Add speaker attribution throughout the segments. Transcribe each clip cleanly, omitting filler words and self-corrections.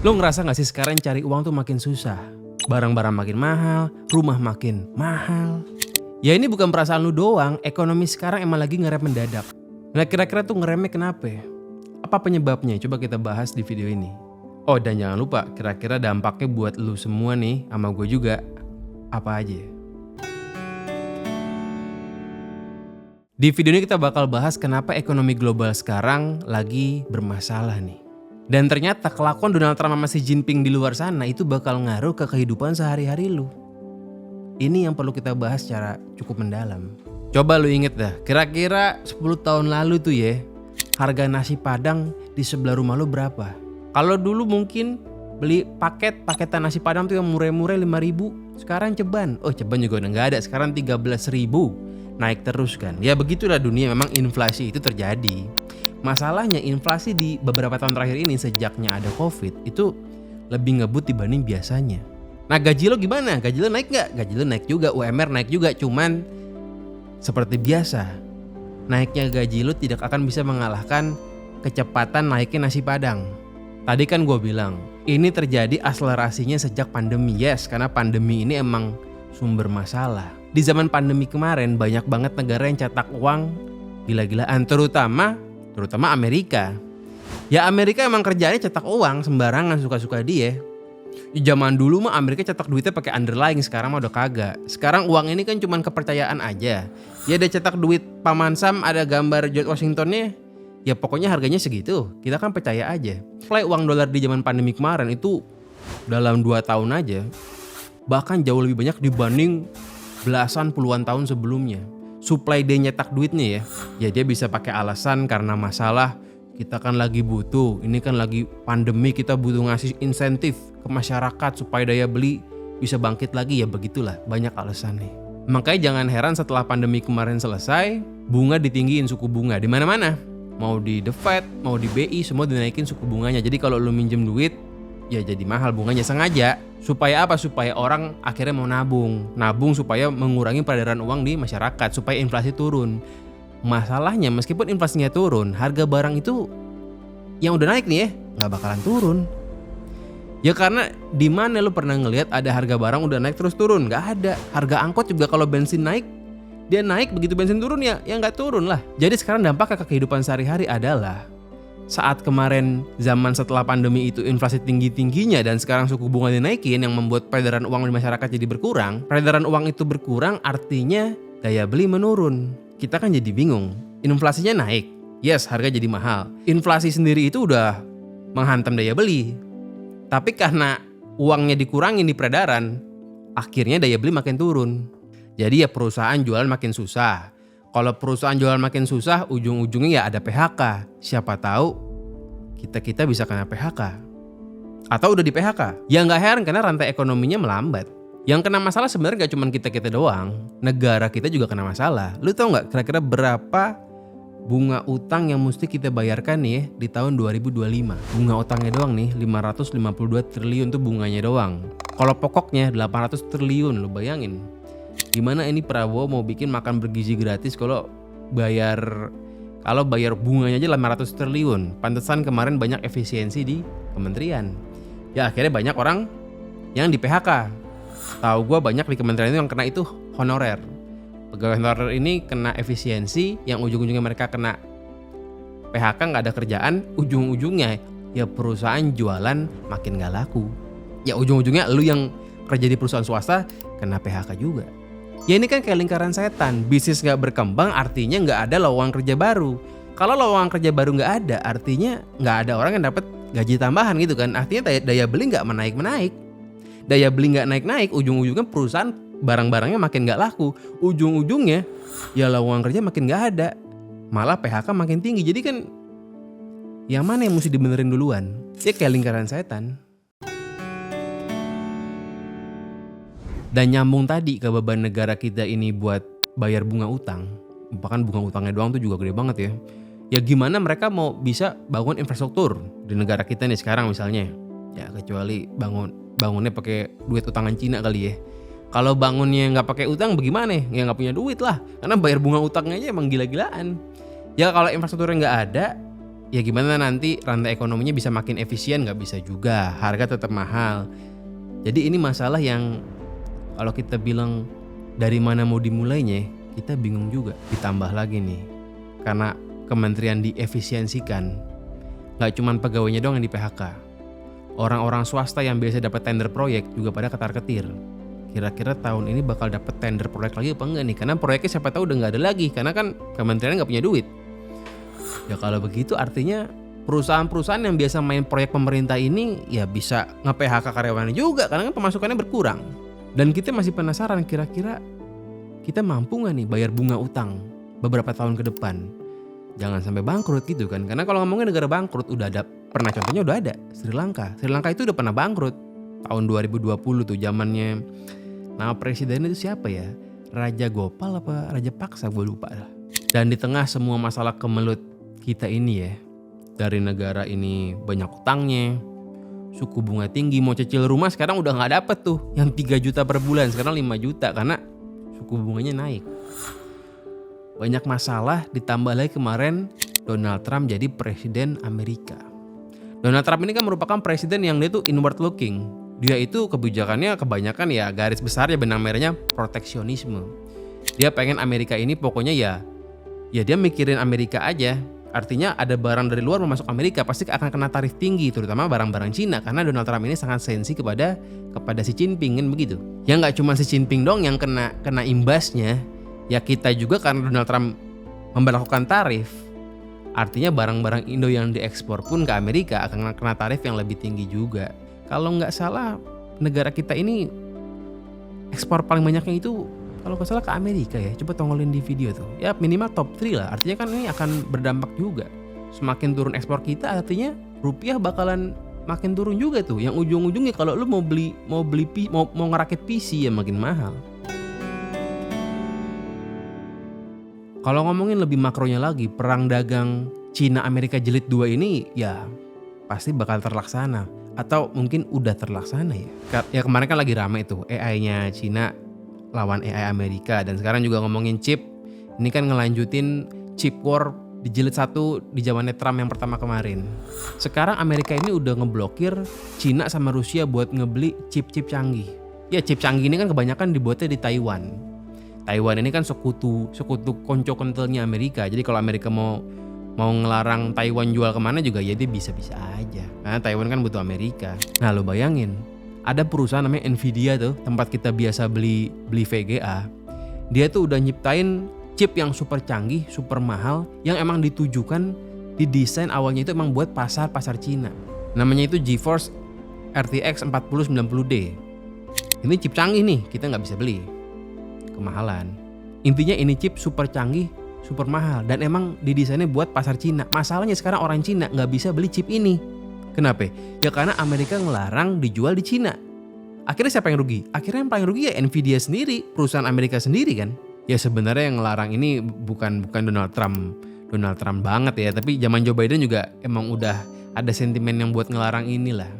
Speaker 1: Lo ngerasa gak sih sekarang cari uang tuh makin susah? Barang-barang makin mahal, rumah makin mahal. Ya ini bukan perasaan lu doang, ekonomi sekarang emang lagi ngerem mendadak. Nah kira-kira tuh ngeremnya kenapa ya? Apa penyebabnya? Coba kita bahas di video ini. Oh dan jangan lupa, kira-kira dampaknya buat lu semua nih, sama gue juga, apa aja? Di video ini kita bakal bahas kenapa ekonomi global sekarang lagi bermasalah nih. Dan ternyata kelakuan Donald Trump sama Xi Jinping di luar sana itu bakal ngaruh ke kehidupan sehari-hari lu. Ini yang perlu kita bahas secara cukup mendalam. Coba lu inget dah, kira-kira 10 tahun lalu tuh ya, harga nasi padang di sebelah rumah lu berapa? Kalau dulu mungkin beli paketan nasi padang tuh yang murah-murah 5.000, sekarang ceban. Oh ceban juga udah gak ada, sekarang 13.000. Naik terus kan. Ya begitulah dunia, memang inflasi itu terjadi. Masalahnya inflasi di beberapa tahun terakhir ini sejaknya ada COVID itu lebih ngebut dibanding biasanya. Nah gaji lo gimana? Gaji lo naik gak? Gaji lo naik juga, UMR naik juga, cuman seperti biasa naiknya gaji lo tidak akan bisa mengalahkan kecepatan naiknya nasi padang. Tadi kan gue bilang ini terjadi akselerasinya sejak pandemi. Yes, karena pandemi ini emang sumber masalah. Di zaman pandemi kemarin banyak banget negara yang cetak uang gila-gilaan, terutama Amerika. Ya Amerika emang kerjanya cetak uang sembarangan, suka-suka dia. Zaman dulu mah Amerika cetak duitnya pakai underlying, sekarang mah udah kagak. Sekarang uang ini kan cuman kepercayaan aja. Ya ada cetak duit Paman Sam, ada gambar George Washingtonnya. Ya pokoknya harganya segitu, kita kan percaya aja. Supply uang dolar di zaman pandemi kemarin itu dalam 2 tahun aja bahkan jauh lebih banyak dibanding belasan puluhan tahun sebelumnya. Supply dia nyetak duitnya ya dia bisa pakai alasan karena masalah kita kan lagi butuh, ini kan lagi pandemi, kita butuh ngasih insentif ke masyarakat supaya daya beli bisa bangkit lagi. Ya begitulah, banyak alasannya. Makanya jangan heran setelah pandemi kemarin selesai, bunga ditinggiin, suku bunga di mana-mana. Mau di The Fed, mau di BI, semua dinaikin suku bunganya. Jadi kalau lu minjem duit, ya jadi mahal bunganya sengaja. Supaya apa? Supaya orang akhirnya mau nabung. Nabung supaya mengurangi peredaran uang di masyarakat, supaya inflasi turun. Masalahnya meskipun inflasinya turun, harga barang itu yang udah naik nih ya, nggak bakalan turun. Ya karena di mana lu pernah ngelihat ada harga barang udah naik terus turun? Nggak ada. Harga angkot juga kalau bensin naik, dia naik, begitu bensin turun ya nggak turun lah. Jadi sekarang dampaknya ke kehidupan sehari-hari adalah saat kemarin zaman setelah pandemi itu inflasi tinggi-tingginya dan sekarang suku bunga dinaikin yang membuat peredaran uang di masyarakat jadi berkurang. Peredaran uang itu berkurang artinya daya beli menurun. Kita kan jadi bingung. Inflasinya naik, yes harga jadi mahal. Inflasi sendiri itu udah menghantam daya beli. Tapi karena uangnya dikurangin di peredaran, akhirnya daya beli makin turun. Jadi ya perusahaan jualan makin susah. Kalau perusahaan jualan makin susah, ujung-ujungnya ya ada PHK. Siapa tahu kita bisa kena PHK. Atau udah di PHK. Ya nggak heran karena rantai ekonominya melambat. Yang kena masalah sebenarnya nggak cuma kita doang. Negara kita juga kena masalah. Lu tahu nggak kira-kira berapa bunga utang yang mesti kita bayarkan nih di tahun 2025? Bunga utangnya doang nih 552 triliun tuh bunganya doang. Kalau pokoknya 800 triliun, lu bayangin. Gimana ini Prabowo mau bikin makan bergizi gratis kalau bayar bunganya aja 500 triliun. Pantesan kemarin banyak efisiensi di kementerian. Ya akhirnya banyak orang yang di PHK. Tahu gue banyak di kementerian itu yang kena itu honorer. Pegawai honorer ini kena efisiensi, yang ujung-ujungnya mereka kena PHK, nggak ada kerjaan. Ujung-ujungnya ya perusahaan jualan makin nggak laku. Ya ujung-ujungnya lu yang kerja di perusahaan swasta kena PHK juga. Ya ini kan kayak lingkaran setan. Bisnis gak berkembang artinya gak ada lowongan kerja baru. Kalau lowongan kerja baru gak ada, artinya gak ada orang yang dapat gaji tambahan gitu kan. Artinya daya beli gak menaik-menaik. Daya beli gak naik-naik, ujung-ujungnya perusahaan barang-barangnya makin gak laku. Ujung-ujungnya ya lowongan kerja makin gak ada. Malah PHK makin tinggi. Jadi kan yang mana yang mesti dibenerin duluan? Ya kayak lingkaran setan. Dan nyambung tadi ke beban negara kita ini buat bayar bunga utang. Bahkan bunga utangnya doang tuh juga gede banget ya. Ya gimana mereka mau bisa bangun infrastruktur di negara kita nih sekarang misalnya. Ya kecuali bangunnya pakai duit utangan Cina kali ya. Kalau bangunnya nggak pakai utang bagaimana? Ya nggak punya duit lah. Karena bayar bunga utangnya aja emang gila-gilaan. Ya kalau infrastrukturnya nggak ada, Ya gimana nanti rantai ekonominya bisa makin efisien, nggak bisa juga, harga tetap mahal. Jadi ini masalah yang kalau kita bilang dari mana mau dimulainya, kita bingung juga. Ditambah lagi nih, karena kementerian diefisiensikan, nggak cuma pegawainya doang yang di PHK. Orang-orang swasta yang biasa dapat tender proyek juga pada ketar-ketir. Kira-kira tahun ini bakal dapat tender proyek lagi apa enggak nih? Karena proyeknya siapa tahu udah nggak ada lagi, karena kan kementerian nggak punya duit. Ya kalau begitu artinya perusahaan-perusahaan yang biasa main proyek pemerintah ini ya bisa nge-PHK karyawannya juga, karena kan pemasukannya berkurang. Dan kita masih penasaran kira-kira kita mampu nggak nih bayar bunga utang beberapa tahun ke depan? Jangan sampai bangkrut gitu kan. Karena kalau ngomongin negara bangkrut udah ada, pernah contohnya udah ada, Sri Lanka. Sri Lanka itu udah pernah bangkrut tahun 2020 tuh, zamannya nama presiden itu siapa ya? Raja Gopal apa Raja Paksa, gue lupa lah. Dan di tengah semua masalah kemelut kita ini ya, dari negara ini banyak utangnya, suku bunga tinggi, mau cicil rumah sekarang udah nggak dapet tuh yang 3 juta per bulan, sekarang 5 juta karena suku bunganya naik. Banyak masalah, ditambah lagi kemarin Donald Trump jadi presiden Amerika. Donald Trump ini kan merupakan presiden yang dia tuh inward looking. Dia itu kebijakannya kebanyakan ya garis besarnya benang merahnya proteksionisme. Dia pengen Amerika ini pokoknya ya dia mikirin Amerika aja. Artinya ada barang dari luar mau masuk Amerika pasti akan kena tarif tinggi, terutama barang-barang Cina, karena Donald Trump ini sangat sensi kepada Xi Jinping kan begitu. Ya nggak cuma Xi Jinping dong yang kena imbasnya, ya kita juga karena Donald Trump memberlakukan tarif. Artinya barang-barang Indo yang diekspor pun ke Amerika akan kena tarif yang lebih tinggi juga. Kalau nggak salah negara kita ini ekspor paling banyaknya itu kalau nggak salah ke Amerika ya. Coba tongolin di video tuh. Ya minimal top 3 lah. Artinya kan ini akan berdampak juga. Semakin turun ekspor kita artinya rupiah bakalan makin turun juga tuh. Yang ujung-ujungnya kalau lu mau ngerakit PC ya makin mahal. Kalau ngomongin lebih makronya lagi, perang dagang Cina Amerika Jilid 2 ini ya pasti bakal terlaksana atau mungkin udah terlaksana ya. Ya kemarin kan lagi rame tuh AI-nya Cina lawan AI Amerika, dan sekarang juga ngomongin chip. Ini kan ngelanjutin chip war di jilid 1 di zamannya Trump yang pertama kemarin. Sekarang Amerika ini udah ngeblokir Cina sama Rusia buat ngebeli chip-chip canggih. Ya chip canggih ini kan kebanyakan dibuatnya di Taiwan. Taiwan ini kan sekutu konco kentalnya Amerika. Jadi kalau Amerika mau ngelarang Taiwan jual kemana juga ya dia bisa-bisa aja. Karena Taiwan kan butuh Amerika. Nah lo bayangin, ada perusahaan namanya Nvidia tuh, tempat kita biasa beli VGA. Dia tuh udah nyiptain chip yang super canggih, super mahal, yang emang ditujukan, didesain awalnya itu emang buat pasar Cina. Namanya itu GeForce RTX 4090D. Ini chip canggih nih, kita nggak bisa beli, kemahalan. Intinya ini chip super canggih, super mahal, dan emang didesainnya buat pasar Cina. Masalahnya sekarang orang Cina nggak bisa beli chip ini. Kenapa? Ya karena Amerika ngelarang dijual di Cina. Akhirnya siapa yang rugi? Akhirnya yang paling rugi ya Nvidia sendiri, perusahaan Amerika sendiri kan. Ya sebenarnya yang ngelarang ini bukan Donald Trump banget ya, tapi zaman Joe Biden juga emang udah ada sentimen yang buat ngelarang inilah.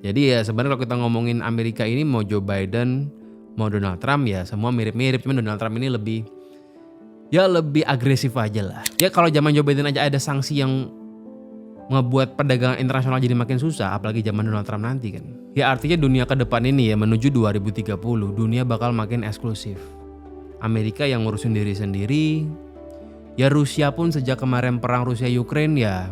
Speaker 1: Jadi ya sebenarnya kalau kita ngomongin Amerika ini mau Joe Biden, mau Donald Trump ya semua mirip-mirip, cuman Donald Trump ini lebih agresif aja lah. Ya kalau zaman Joe Biden aja ada sanksi yang ngebuat perdagangan internasional jadi makin susah, apalagi zaman Donald Trump nanti kan. Ya artinya dunia ke depan ini ya menuju 2030, dunia bakal makin eksklusif. Amerika yang ngurusin diri sendiri. Ya Rusia pun sejak kemarin perang Rusia Ukraine ya,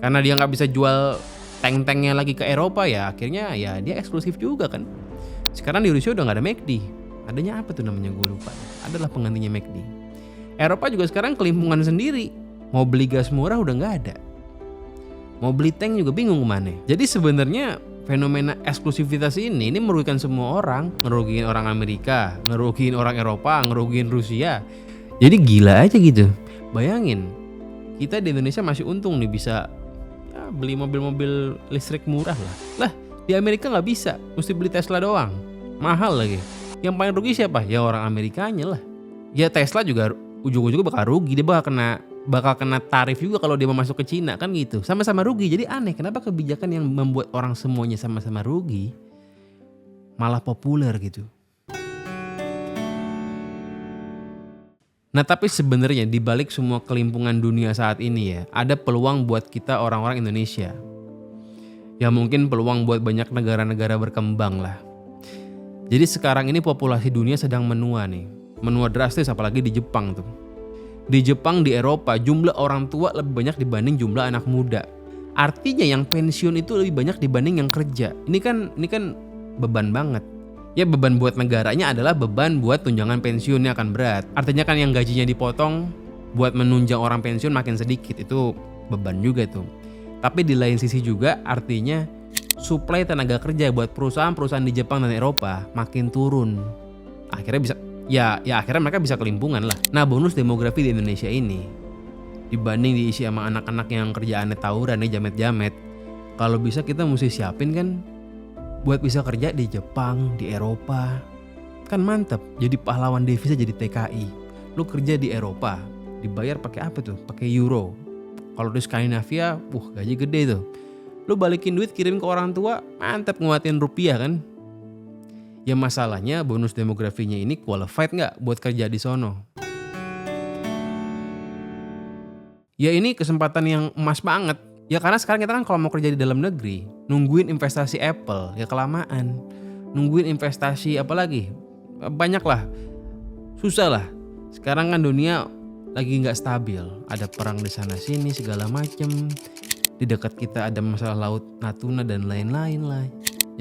Speaker 1: karena dia nggak bisa jual tank-tanknya lagi ke Eropa ya, akhirnya ya dia eksklusif juga kan. Sekarang di Rusia udah nggak ada McD. Adanya apa tuh namanya gue lupa. Adalah penggantinya McD. Eropa juga sekarang kelimpungan sendiri. Mau beli gas murah udah nggak ada. Mau beli tank juga bingung kemana. Jadi sebenarnya fenomena eksklusivitas ini merugikan semua orang. Ngerugiin orang Amerika, ngerugiin orang Eropa, ngerugiin Rusia. Jadi gila aja gitu. Bayangin, kita di Indonesia masih untung nih bisa ya, beli mobil-mobil listrik murah lah. Lah di Amerika nggak bisa, mesti beli Tesla doang. Mahal lagi. Yang paling rugi siapa? Ya orang Amerikanya lah. Ya Tesla juga ujung-ujungnya bakal rugi. Dia bakal kena tarif juga kalau dia mau masuk ke Cina kan gitu. Sama-sama rugi. Jadi aneh kenapa kebijakan yang membuat orang semuanya sama-sama rugi malah populer gitu. Nah tapi sebenarnya di balik semua kelimpungan dunia saat ini ya, ada peluang buat kita orang-orang Indonesia. Ya mungkin peluang buat banyak negara-negara berkembang lah. Jadi sekarang ini populasi dunia sedang menua nih. Menua drastis apalagi di Jepang tuh. Di Jepang, di Eropa, jumlah orang tua lebih banyak dibanding jumlah anak muda. Artinya yang pensiun itu lebih banyak dibanding yang kerja. Ini kan beban banget. Ya beban buat negaranya adalah beban buat tunjangan pensiunnya akan berat. Artinya kan yang gajinya dipotong buat menunjang orang pensiun makin sedikit, itu beban juga tuh. Tapi di lain sisi juga artinya suplai tenaga kerja buat perusahaan-perusahaan di Jepang dan Eropa makin turun. Akhirnya bisa akhirnya mereka bisa kelimpungan lah. Nah bonus demografi di Indonesia ini dibanding diisi sama anak-anak yang kerjaannya tawuran ya jamet-jamet, kalau bisa kita mesti siapin kan buat bisa kerja di Jepang, di Eropa. Kan mantep, jadi pahlawan devisa jadi TKI. Lu kerja di Eropa, dibayar pakai apa tuh? Pakai euro. Kalau di Skandinavia, gaji gede tuh. Lu balikin duit kirim ke orang tua, mantep nguatin rupiah kan. Ya masalahnya bonus demografinya ini qualified nggak buat kerja di sono? Ya ini kesempatan yang emas banget. Ya karena sekarang kita kan kalau mau kerja di dalam negeri, nungguin investasi Apple, ya kelamaan. Nungguin investasi apa lagi? Banyak lah. Susah lah. Sekarang kan dunia lagi nggak stabil. Ada perang di sana sini segala macem. Di dekat kita ada masalah laut Natuna dan lain-lain lah.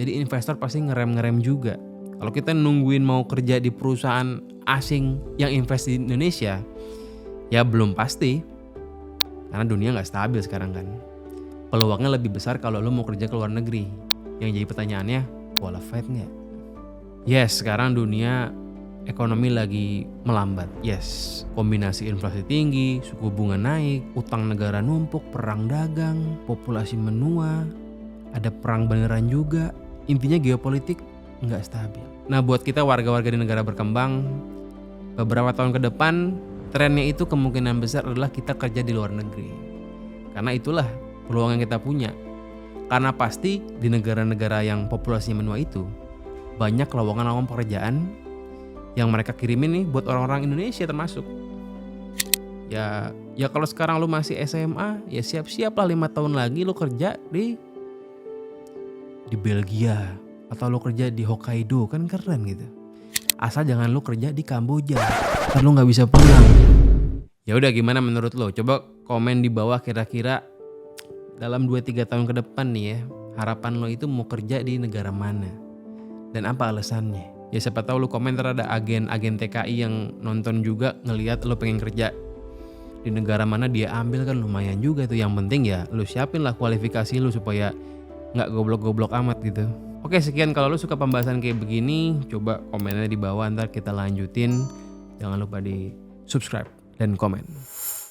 Speaker 1: Jadi investor pasti ngerem-ngerem juga. Kalau kita nungguin mau kerja di perusahaan asing yang invest di Indonesia, ya belum pasti. Karena dunia nggak stabil sekarang kan. Peluangnya lebih besar kalau lo mau kerja ke luar negeri. Yang jadi pertanyaannya, qualified nggak? Yes, sekarang dunia ekonomi lagi melambat. Yes, kombinasi inflasi tinggi, suku bunga naik, utang negara numpuk, perang dagang, populasi menua, ada perang beneran juga. Intinya geopolitik nggak stabil. Nah buat kita warga-warga di negara berkembang, beberapa tahun ke depan trennya itu kemungkinan besar adalah kita kerja di luar negeri. Karena itulah peluang yang kita punya. Karena pasti di negara-negara yang populasinya menua itu banyak lowongan-lowongan pekerjaan yang mereka kirimin nih buat orang-orang Indonesia termasuk. Ya kalau sekarang lu masih SMA, ya siap-siap lah 5 tahun lagi lu kerja di Belgia atau lu kerja di Hokkaido, kan keren gitu. Asal jangan lu kerja di Kamboja, kan lu nggak bisa pulang. Ya udah gimana menurut lo? Coba komen di bawah kira-kira dalam 2-3 tahun ke depan nih ya, harapan lo itu mau kerja di negara mana? Dan apa alasannya? Ya siapa tahu lu komentar ada agen TKI yang nonton juga ngelihat lu pengen kerja di negara mana dia ambil, kan lumayan juga tuh. Yang penting ya lu siapin lah kualifikasi lu supaya nggak goblok-goblok amat gitu. Oke sekian, kalau lu suka pembahasan kayak begini coba komennya di bawah, ntar kita lanjutin. Jangan lupa di subscribe dan komen.